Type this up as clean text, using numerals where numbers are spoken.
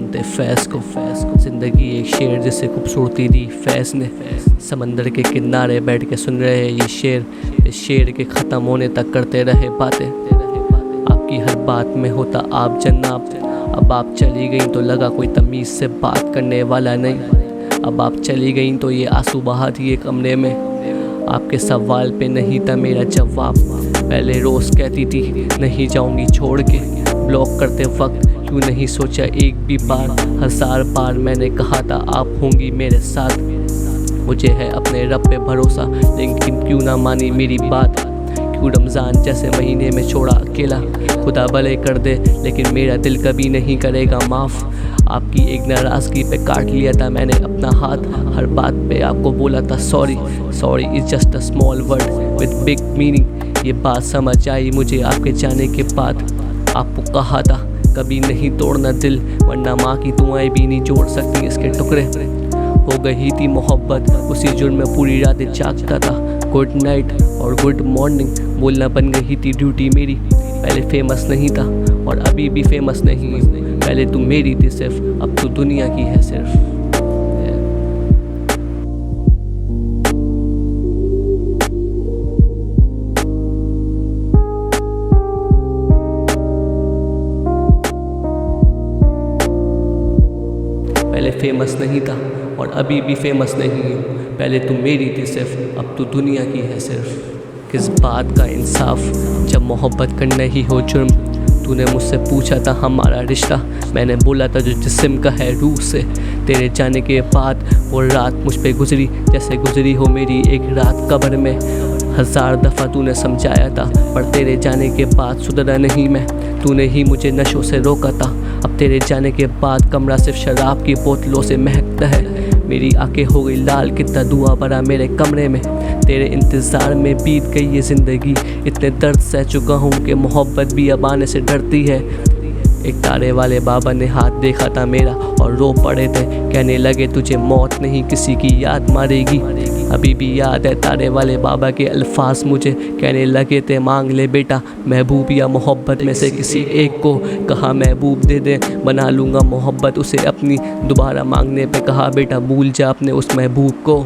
सुनते फैज़ को। ज़िंदगी एक शेर जिसे खूबसूरती दी फैज़ ने। समंदर के किनारे बैठ के सुन रहे ये शेर, इस शेर के ख़त्म होने तक करते रहे बातें। आपकी हर बात में होता आप जनाब। अब आप चली गई तो लगा कोई तमीज़ से बात करने वाला नहीं। अब आप चली गई तो ये आंसू बहा दिए कमरे में। आपके सवाल पे नहीं था मेरा जवाब। पहले रोज़ कहती थी नहीं जाऊंगी छोड़ के। ब्लॉक करते वक्त क्यों नहीं सोचा एक भी बार। 1000 बार मैंने कहा था आप होंगी मेरे साथ। मुझे है अपने रब पे भरोसा, लेकिन क्यों ना मानी मेरी बात। क्यों रमज़ान जैसे महीने में छोड़ा अकेला। खुदा भले कर दे लेकिन मेरा दिल कभी नहीं करेगा माफ़। आपकी एक नाराज़गी पे काट लिया था मैंने अपना हाथ। हर बात पे आपको बोला था sorry. Sorry is just a small word with big meaning. ये बात समझ आई मुझे आपके जाने के बाद। आपको कहा था कभी नहीं तोड़ना दिल, वरना माँ की दुआएं भी नहीं जोड़ सकती इसके टुकड़े। हो गई थी मोहब्बत उसी जुर्म में पूरी रातें जागता था। गुड नाइट और गुड मॉर्निंग बोलना बन गई थी ड्यूटी मेरी। पहले फेमस नहीं था और अभी भी फेमस नहीं हूँ। पहले तू मेरी थी सिर्फ, अब तू दुनिया की है सिर्फ। पहले फेमस नहीं था और अभी भी फेमस नहीं हूँ। पहले तू मेरी थी सिर्फ, अब तू दुनिया की है सिर्फ। किस बात का इंसाफ जब मोहब्बत करना ही हो जुर्म। तूने मुझसे पूछा था हमारा रिश्ता, मैंने बोला था जो जिस्म का है रूह से। तेरे जाने के बाद वो रात मुझ पे गुजरी जैसे गुजरी हो मेरी एक रात कब्र में। 1000 दफ़ा तूने समझाया था पर तेरे जाने के बाद सुधरा नहीं मैं। तूने ही मुझे नशों से रोका था। अब तेरे जाने के बाद कमरा सिर्फ शराब की बोतलों से महकता है। मेरी आंखें हो गई लाल, कितना धुआं भरा मेरे कमरे में। तेरे इंतज़ार में बीत गई ये ज़िंदगी। इतने दर्द सह चुका हूँ कि मोहब्बत भी अब आने से डरती है। एक तारे वाले बाबा ने हाथ देखा था मेरा और रो पड़े थे। कहने लगे तुझे मौत नहीं किसी की याद मारेगी। अभी भी याद है तारे वाले बाबा के अल्फाज मुझे। कहने लगे थे मांग ले बेटा महबूब या मोहब्बत में से किसी एक को। कहा महबूब दे दे बना लूँगा मोहब्बत उसे अपनी। दोबारा मांगने पे कहा बेटा भूल जा अपने उस महबूब को।